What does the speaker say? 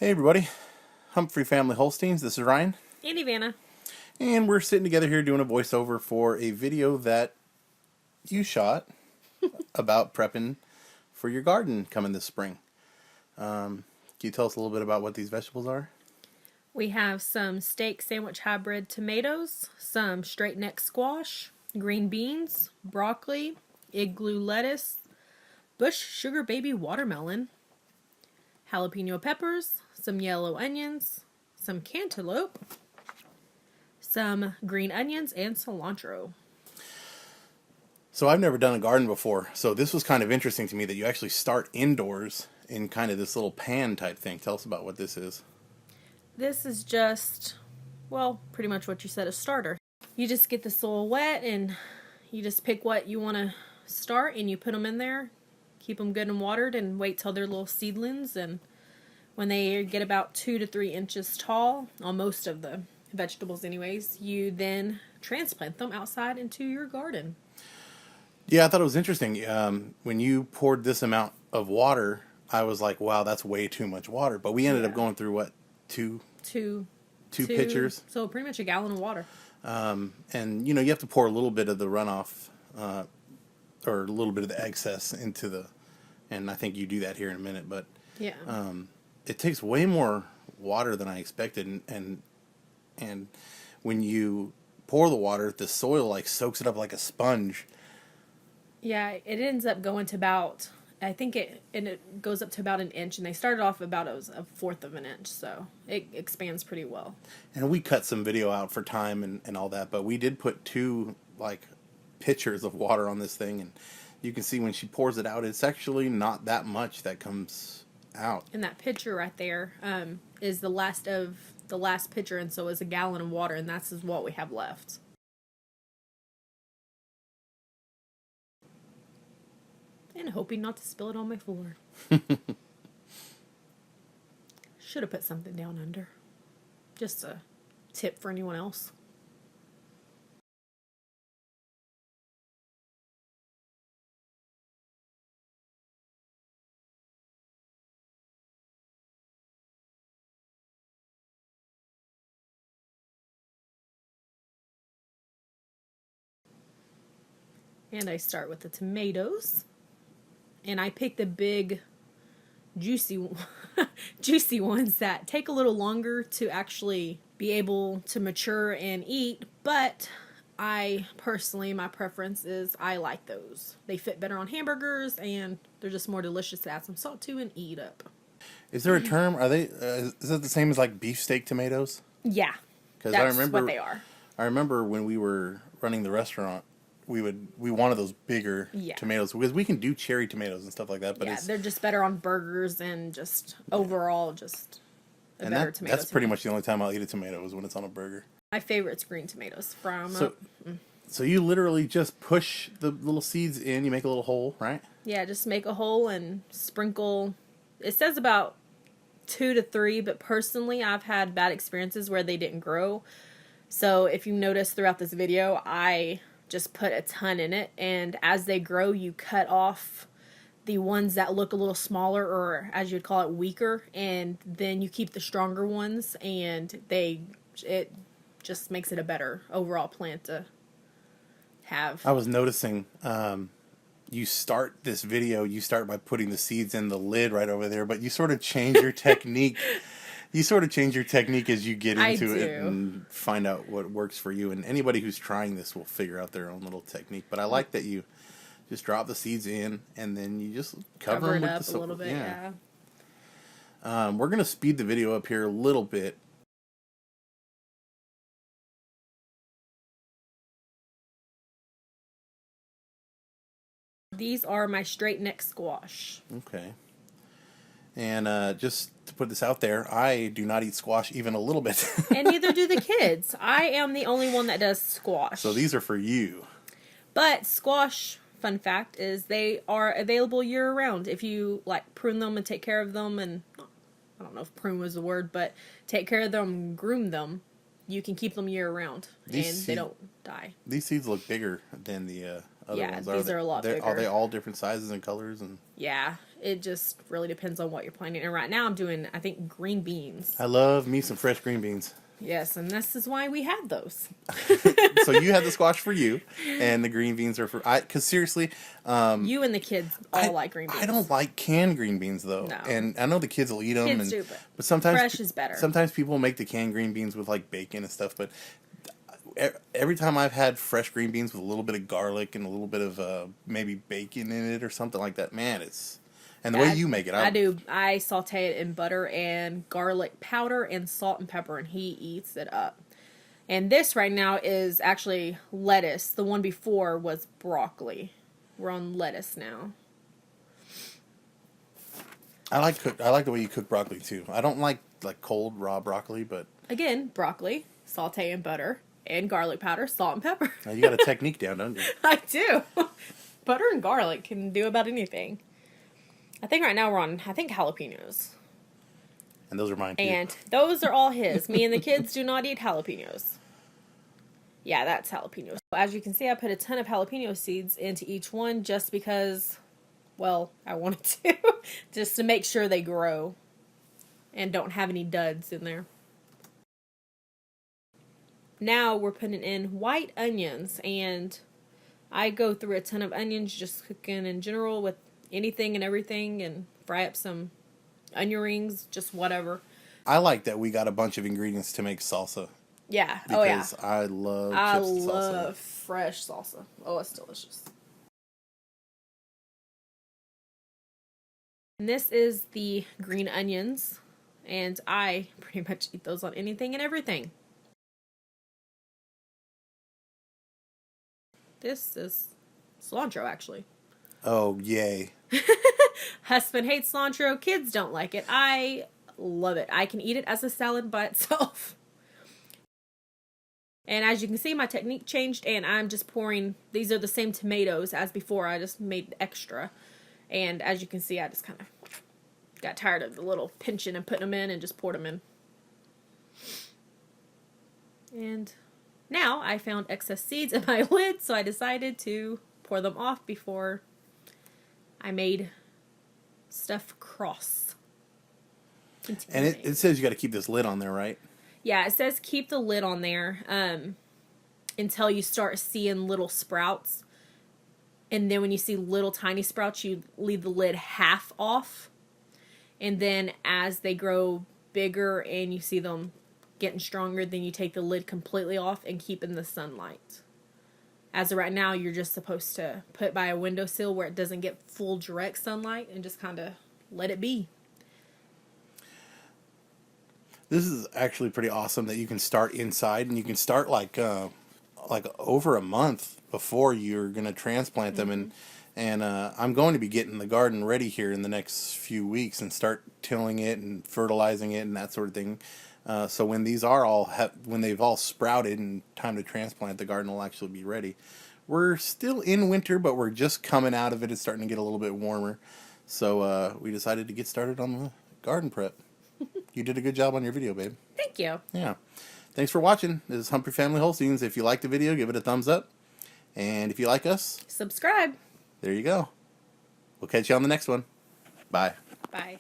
Hey everybody, Humphrey Family Holsteins, this is Ryan, Andy Vanna. and we're sitting together here doing a voiceover for a video that you shot about prepping for your garden coming this spring. Can you tell us a little bit about what these vegetables are? We have some steak sandwich hybrid tomatoes, some straight neck squash, green beans, broccoli, igloo lettuce, bush sugar baby watermelon, jalapeno peppers, some yellow onions, some cantaloupe, some green onions, and cilantro. So I've never done a garden before, so this was kind of interesting to me that you actually start indoors in kind of this little pan type thing. Tell us about what this is. This is just, well, pretty much what you said, a starter. You just get the soil wet and you just pick what you want to start and you put them in there, keep them good and watered, and wait till they're little seedlings. And when they get about 2 to 3 inches tall, on most of the vegetables anyways, you then transplant them outside into your garden. Yeah, I thought it was interesting. When you poured this amount of water, I was like, wow, that's way too much water. But we ended up going through, what, two pitchers? So pretty much a gallon of water. And, you know, you have to pour a little bit of the runoff or a little bit of the excess into the, and I think you do that here in a minute, but Yeah. it takes way more water than I expected. And when you pour the water, the soil like soaks it up like a sponge. Yeah, it ends up going to about, I think it goes up to about 1 inch, and they started off about a fourth of an inch, so it expands pretty well. And we cut some video out for time and all that, but we did put 2 like pitchers of water on this thing, and you can see when she pours it out, it's actually not that much that comes out. And that pitcher right there is the last pitcher, and so it's a gallon of water, and that's what we have left. And hoping not to spill it on my floor. Should have put something down under. Just a tip for anyone else. And I start with the tomatoes. And I pick the big, juicy, juicy ones that take a little longer to actually be able to mature and eat. But I personally, my preference is I like those. They fit better on hamburgers, and they're just more delicious to add some salt to and eat up. Is there a term? Are they? Is that the same as like beefsteak tomatoes? Yeah, Because that's what they are. I remember when we were running the restaurant, we wanted those bigger tomatoes because we can do cherry tomatoes and stuff like that. But yeah, they're just better on burgers and just overall just a better tomato. That's pretty much the only time I'll eat a tomato is when it's on a burger. My favorite's green tomatoes from. So you literally just push the little seeds in. You make a little hole, right? Yeah, just make a hole and sprinkle. It says about 2 to 3, but personally, I've had bad experiences where they didn't grow. So if you notice throughout this video, I just put a ton in it, and as they grow, you cut off the ones that look a little smaller, or as you'd call it, weaker, and then you keep the stronger ones, and it just makes it a better overall plant to have. I was noticing you start this video, you start by putting the seeds in the lid right over there, but you sort of change your technique. You sort of change your technique as you get into it and find out what works for you. And anybody who's trying this will figure out their own little technique. But I like that you just drop the seeds in and then you just cover them it with up a little bit. Yeah. We're going to speed the video up here a little bit. These are my straight neck squash. Okay. And just to put this out there, I do not eat squash even a little bit. And neither do the kids. I am the only one that does squash. So these are for you. But squash, fun fact, is they are available year-round. If you like prune them and take care of them, and I don't know if prune was the word, but take care of them, groom them, you can keep them year-round, and they don't die. These seeds look bigger than the other yeah, ones? These are a lot bigger. Are they all different sizes and colors? And yeah, it just really depends on what you're planting. And right now I'm doing, I think, green beans. I love me some fresh green beans. Yes, and this is why we had those. So you had the squash for you, and the green beans are for I. Because seriously, you and the kids all like green beans. I don't like canned green beans though, No. and I know the kids will eat them. Kids do, but sometimes fresh is better. Sometimes people make the canned green beans with like bacon and stuff, but every time I've had fresh green beans with a little bit of garlic and a little bit of maybe bacon in it or something like that, man, it's. And the way you make it, I saute it in butter and garlic powder and salt and pepper, and he eats it up. And this right now is actually lettuce. The one before was broccoli. We're on lettuce now. I like the way you cook broccoli too. I don't like cold raw broccoli, but again, broccoli, saute in butter and garlic powder, salt and pepper. You got a technique down, don't you? I do. Butter and garlic can do about anything. I think right now we're on, jalapenos. And those are mine too. And those are all his. Me and the kids do not eat jalapenos. Yeah, that's jalapenos. As you can see, I put a ton of jalapeno seeds into each one just because, well, I wanted to. Just to make sure they grow and don't have any duds in there. Now we're putting in white onions, and I go through a ton of onions just cooking in general with anything and everything, and fry up some onion rings, just whatever. I like that we got a bunch of ingredients to make salsa. Yeah. Because I love chips salsa. I love fresh salsa. Oh, it's delicious. And this is the green onions, and I pretty much eat those on anything and everything. This is cilantro, actually. Oh, yay. Husband hates cilantro. Kids don't like it. I love it. I can eat it as a salad by itself. And as you can see, my technique changed, and I'm just pouring, these are the same tomatoes as before. I just made extra. And as you can see, I just kind of got tired of the little pinching and putting them in and just poured them in. And now I found excess seeds in my lid, so I decided to pour them off before I made stuff cross. And it says you got to keep this lid on there, right? Yeah, it says keep the lid on there until you start seeing little sprouts. And then when you see little tiny sprouts, you leave the lid half off. And then as they grow bigger and you see them getting stronger, then you take the lid completely off and keep in the sunlight. As of right now, you're just supposed to put by a windowsill where it doesn't get full direct sunlight and just kind of let it be. This is actually pretty awesome that you can start inside, and you can start like over a month before you're going to transplant them. And I'm going to be getting the garden ready here in the next few weeks and start tilling it and fertilizing it and that sort of thing. So when these are when they've all sprouted and time to transplant, the garden will actually be ready. We're still in winter, but we're just coming out of it. It's starting to get a little bit warmer. So we decided to get started on the garden prep. You did a good job on your video, babe. Thank you. Yeah. Thanks for watching. This is Humphrey Family Holsteins. If you like the video, give it a thumbs up. And if you like us, subscribe. There you go. We'll catch you on the next one. Bye. Bye.